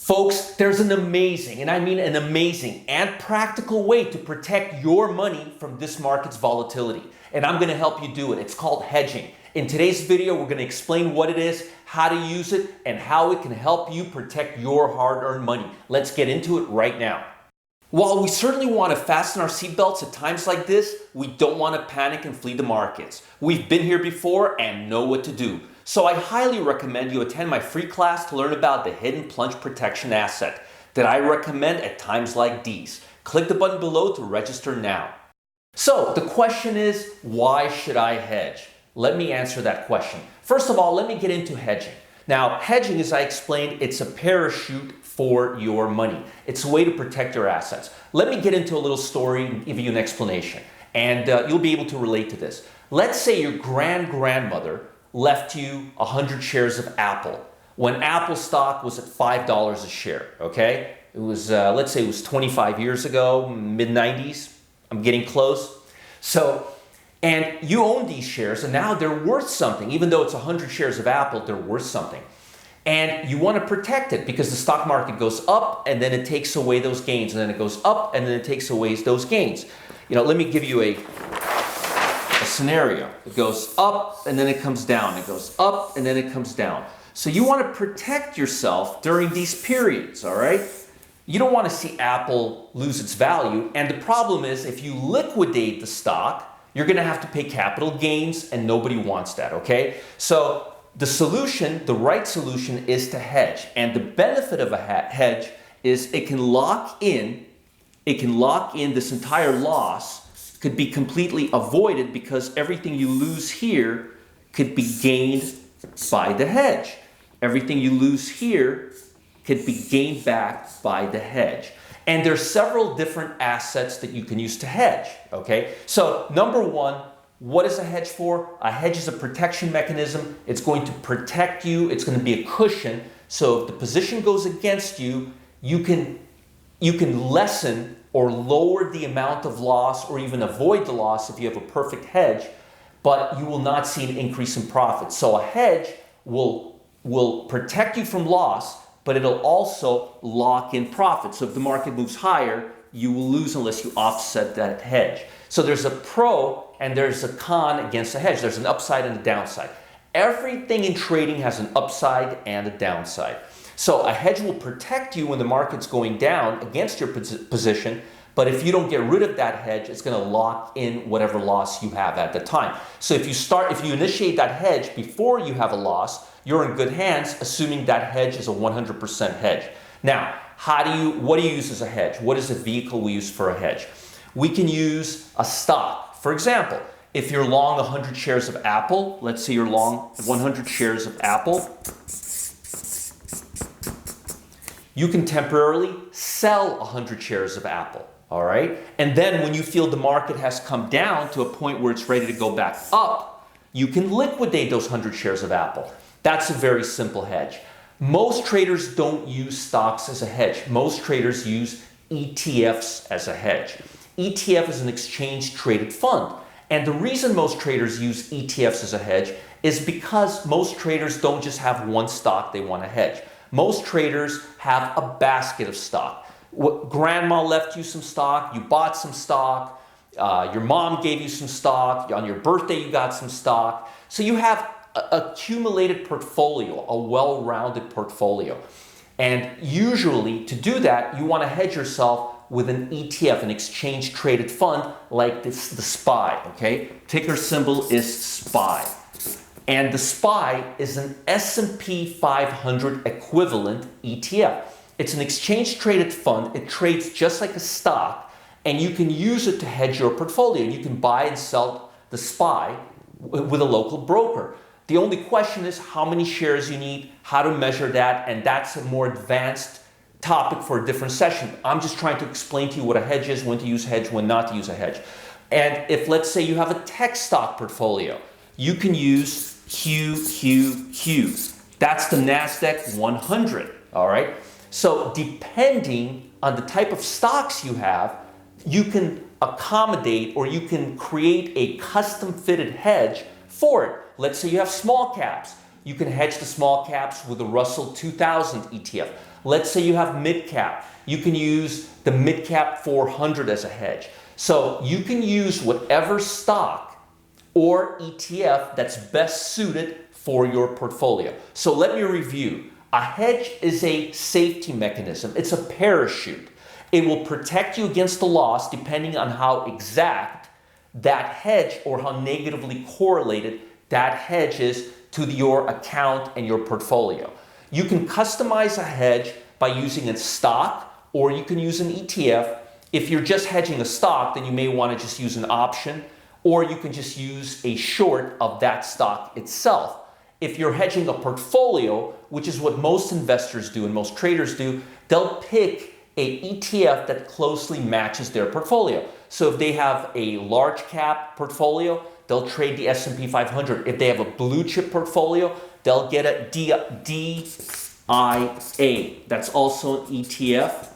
Folks, there's an amazing, and I mean an amazing and practical way to protect your money from this market's volatility. And I'm going to help you do it. It's called hedging. In today's video, we're going to explain what it is, how to use it, and how it can help you protect your hard-earned money. Let's get into it right now. While we certainly want to fasten our seatbelts at times like this, we don't want to panic and flee the markets. We've been here before and know what to do. So I highly recommend you attend my free class to learn about the hidden plunge protection asset that I recommend at times like these. Click the button below to register now. So the question is, why should I hedge? Let me answer that question. First of all, let me get into hedging. Now, hedging, as I explained, it's a parachute for your money. It's a way to protect your assets. Let me get into a little story and give you an explanation, and you'll be able to relate to this. Let's say your grandmother left you 100 shares of Apple when Apple stock was at $5 a share, okay? It was, let's say it was 25 years ago, mid-90s. I'm getting close. And you own these shares, and now they're worth something. Even though it's 100 shares of Apple, they're worth something. And you want to protect it because the stock market goes up, and then it takes away those gains, and then it goes up, and then it takes away those gains. You know, let me give you a scenario. It goes up, and then it comes down. It goes up, and then it comes down. So you want to protect yourself during these periods, all right? You don't want to see Apple lose its value, and the problem is if you liquidate the stock, you're going to have to pay capital gains, and nobody wants that, okay? So the solution, the right solution, is to hedge. And the benefit of a hedge is it can lock in this entire loss could be completely avoided because everything you lose here could be gained by the hedge. Everything you lose here could be gained back by the hedge. And there's several different assets that you can use to hedge, okay? So number one, what is a hedge for? A hedge is a protection mechanism. It's going to protect you. It's going to be a cushion. So if the position goes against you, you can lessen or lower the amount of loss or even avoid the loss if you have a perfect hedge, but you will not see an increase in profit. So a hedge will protect you from loss, but it'll also lock in profit. So if the market moves higher, you will lose unless you offset that hedge. So there's a pro and there's a con against a hedge. There's an upside and a downside. Everything in trading has an upside and a downside. So a hedge will protect you when the market's going down against your position, but if you don't get rid of that hedge, it's going to lock in whatever loss you have at the time. So if you initiate that hedge before you have a loss, you're in good hands, assuming that hedge is a 100% hedge. Now, what do you use as a hedge? What is the vehicle we use for a hedge? We can use a stock. For example, if you're long 100 shares of Apple, let's say you're long 100 shares of Apple, you can temporarily sell 100 shares of Apple, all right? And then when you feel the market has come down to a point where it's ready to go back up, you can liquidate those 100 shares of Apple. That's a very simple hedge. Most traders don't use stocks as a hedge. Most traders use ETFs as a hedge. ETF is an exchange-traded fund. And the reason most traders use ETFs as a hedge is because most traders don't just have one stock they want to hedge. Most traders have a basket of stock. Grandma left you some stock, you bought some stock, your mom gave you some stock, on your birthday you got some stock. So you have accumulated portfolio, a well-rounded portfolio. And usually to do that, you want to hedge yourself with an ETF, an exchange-traded fund like the SPY, okay? Ticker symbol is SPY. And the SPY is an S&P 500 equivalent ETF. It's an exchange-traded fund. It trades just like a stock, and you can use it to hedge your portfolio. You can buy and sell the SPY with a local broker. The only question is how many shares you need, how to measure that, and that's a more advanced topic for a different session. I'm just trying to explain to you what a hedge is, when to use hedge, when not to use a hedge. And if, let's say, you have a tech stock portfolio, you can use QQQ. That's the NASDAQ 100, all right? So depending on the type of stocks you have, you can accommodate or you can create a custom-fitted hedge for it. Let's say you have small caps. You can hedge the small caps with a Russell 2000 ETF. Let's say you have mid-cap. You can use the mid-cap 400 as a hedge. So you can use whatever stock or ETF that's best suited for your portfolio. So let me review. A hedge is a safety mechanism. It's a parachute. It will protect you against the loss depending on how exact that hedge or how negatively correlated that hedge is to your account and your portfolio. You can customize a hedge by using a stock, or you can use an ETF. If you're just hedging a stock, then you may want to just use an option, or you can just use a short of that stock itself. If you're hedging a portfolio, which is what most investors do and most traders do, they'll pick an ETF that closely matches their portfolio. So if they have a large cap portfolio, they'll trade the S&P 500. If they have a blue chip portfolio, they'll get a DIA. That's also an ETF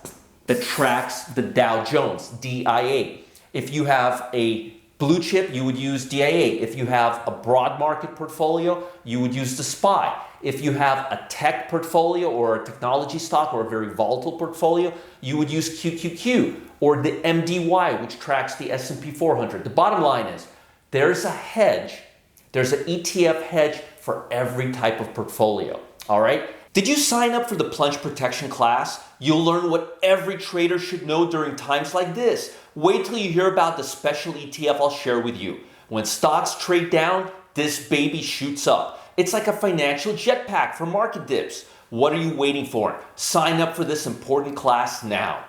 that tracks the Dow Jones, DIA. If you have a blue chip, you would use DIA. If you have a broad market portfolio, you would use the SPY. If you have a tech portfolio or a technology stock or a very volatile portfolio, you would use QQQ or the MDY, which tracks the S&P 400. The bottom line is there's a hedge, there's an ETF hedge for every type of portfolio, all right? Did you sign up for the plunge protection class? You'll learn what every trader should know during times like this. Wait till you hear about the special ETF I'll share with you. When stocks trade down, this baby shoots up. It's like a financial jetpack for market dips. What are you waiting for? Sign up for this important class now.